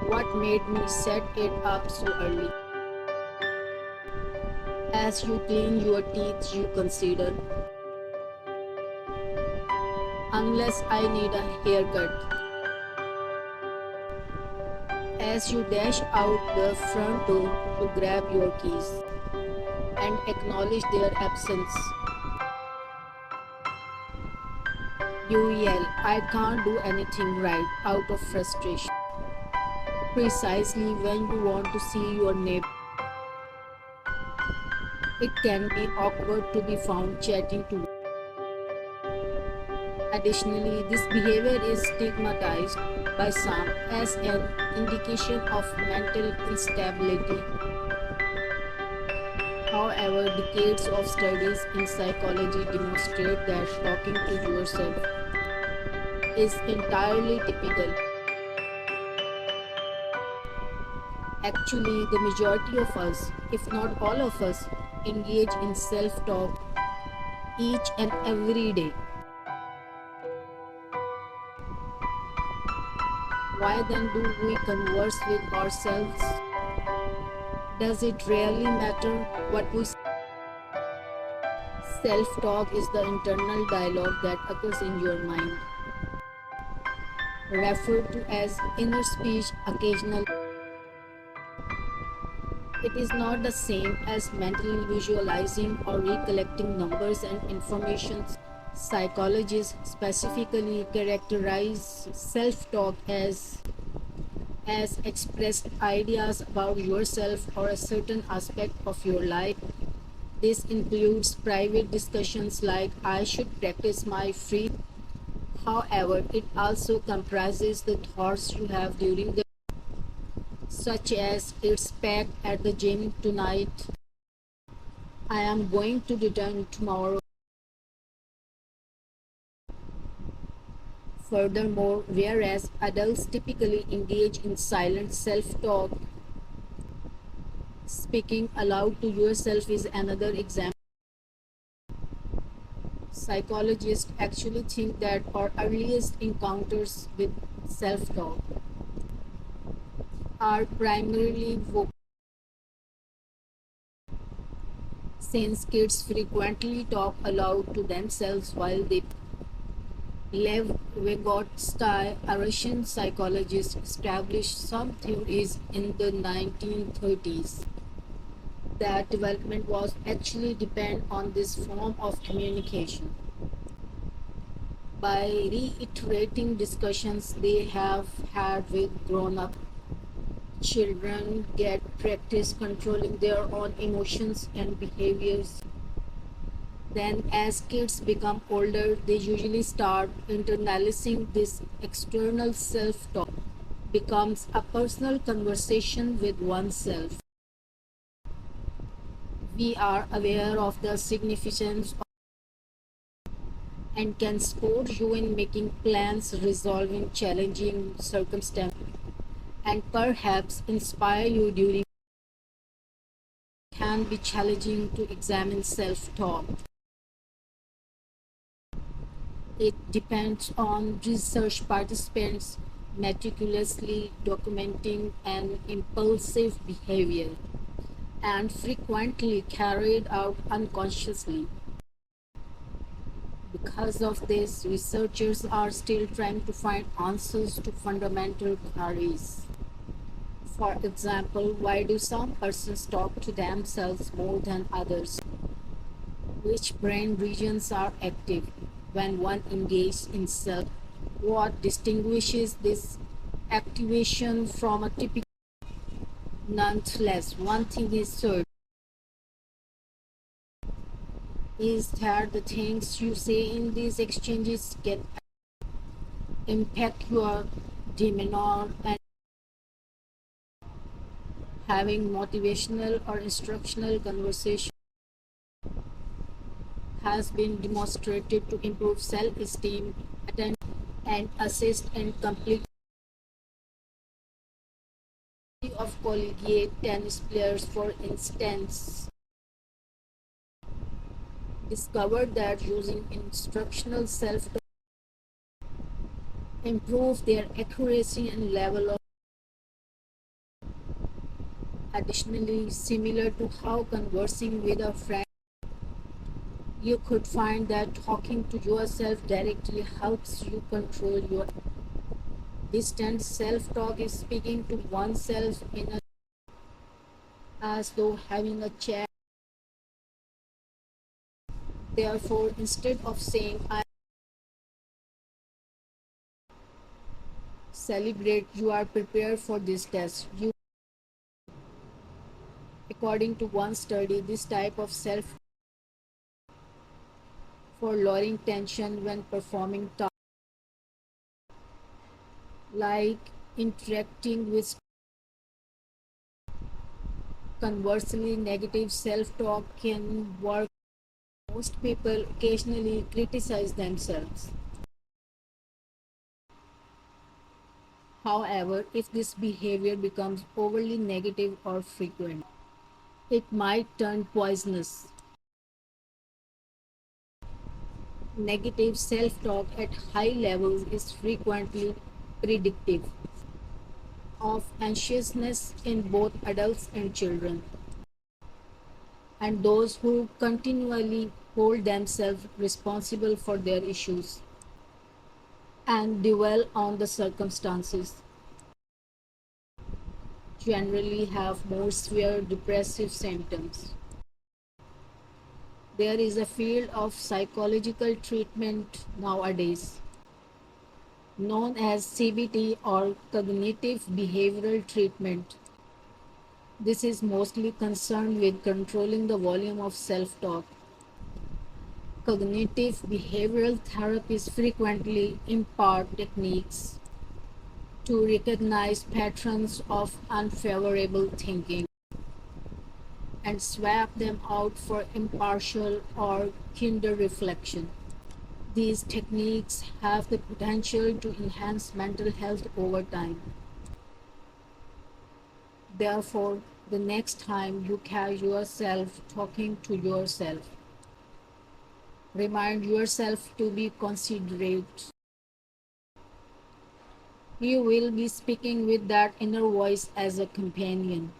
What made me set it up so early? As you clean your teeth, you consider, unless I need a haircut. As you dash out the front door to grab your keys and acknowledge their absence, you yell, I can't do anything right, out of frustration. Precisely when you want to see your neighbor, it can be awkward to be found chatting to. Additionally, this behavior is stigmatized by some as an indication of mental instability. However, decades of studies in psychology demonstrate that talking to yourself is entirely typical. Actually, the majority of us, if not all of us, engage in self talk each and every day. Why then do we converse with ourselves? Does it really matter what we say? Self talk is the internal dialogue that occurs in your mind, referred to as inner speech occasionally. It is not the same as mentally visualizing or recollecting numbers and information. Psychologists specifically characterize self talk as expressed ideas about yourself or a certain aspect of your life. This includes private discussions like I should practice my free. However, it also comprises the thoughts you have during the, such as it's packed at the gym tonight, I am going to return tomorrow. Furthermore, whereas adults typically engage in silent self-talk, speaking aloud to yourself is another example. Psychologists actually think that our earliest encounters with self-talk are primarily vocal, since kids frequently talk aloud to themselves while they play. Lev Vygotsky, a Russian psychologist, established some theories in the 1930s that development was actually depend on this form of communication. By reiterating discussions they have had with grown-up children, get practice controlling their own emotions and behaviors. Then, as kids become older, they usually start internalizing this external self talk, becomes a personal conversation with oneself. We are aware of the significance of and can support you in making plans, resolving challenging circumstances, and perhaps inspire you during can be challenging to examine self talk. It depends on research participants meticulously documenting an impulsive behavior and frequently carried out unconsciously. Because of this, researchers are still trying to find answers to fundamental queries. For example, why do some persons talk to themselves more than others? Which brain regions are active when one engages in self? What distinguishes this activation from a typical? Nonetheless, one thing is certain is that the things you say in these exchanges can impact your demeanor, and having motivational or instructional conversation has been demonstrated to improve self-esteem, attention, and assist in complete of collegiate tennis players, for instance, discovered that using instructional self improve their accuracy and level of Additionally, similar to how conversing with a friend, you could find that talking to yourself directly helps you control your distant self-talk is speaking to oneself in a as though having a chat. Therefore, instead of saying I celebrate you are prepared for this test, you according to one study, this type of self for lowering tension when performing tasks like interacting with. Conversely, negative self-talk can work. Most people occasionally criticize themselves. However, if this behavior becomes overly negative or frequent, it might turn poisonous. Negative self-talk at high levels is frequently predictive of anxiousness in both adults and children, and those who continually hold themselves responsible for their issues and dwell on the circumstances generally have more severe depressive symptoms. There is a field of psychological treatment nowadays known as CBT or cognitive behavioral treatment. This is mostly concerned with controlling the volume of self talk. Cognitive behavioral therapists frequently impart techniques to recognize patterns of unfavorable thinking and swap them out for impartial or kinder reflection. These techniques have the potential to enhance mental health over time. Therefore, the next time you catch yourself talking to yourself, remind yourself to be considerate. You will be speaking with that inner voice as a companion.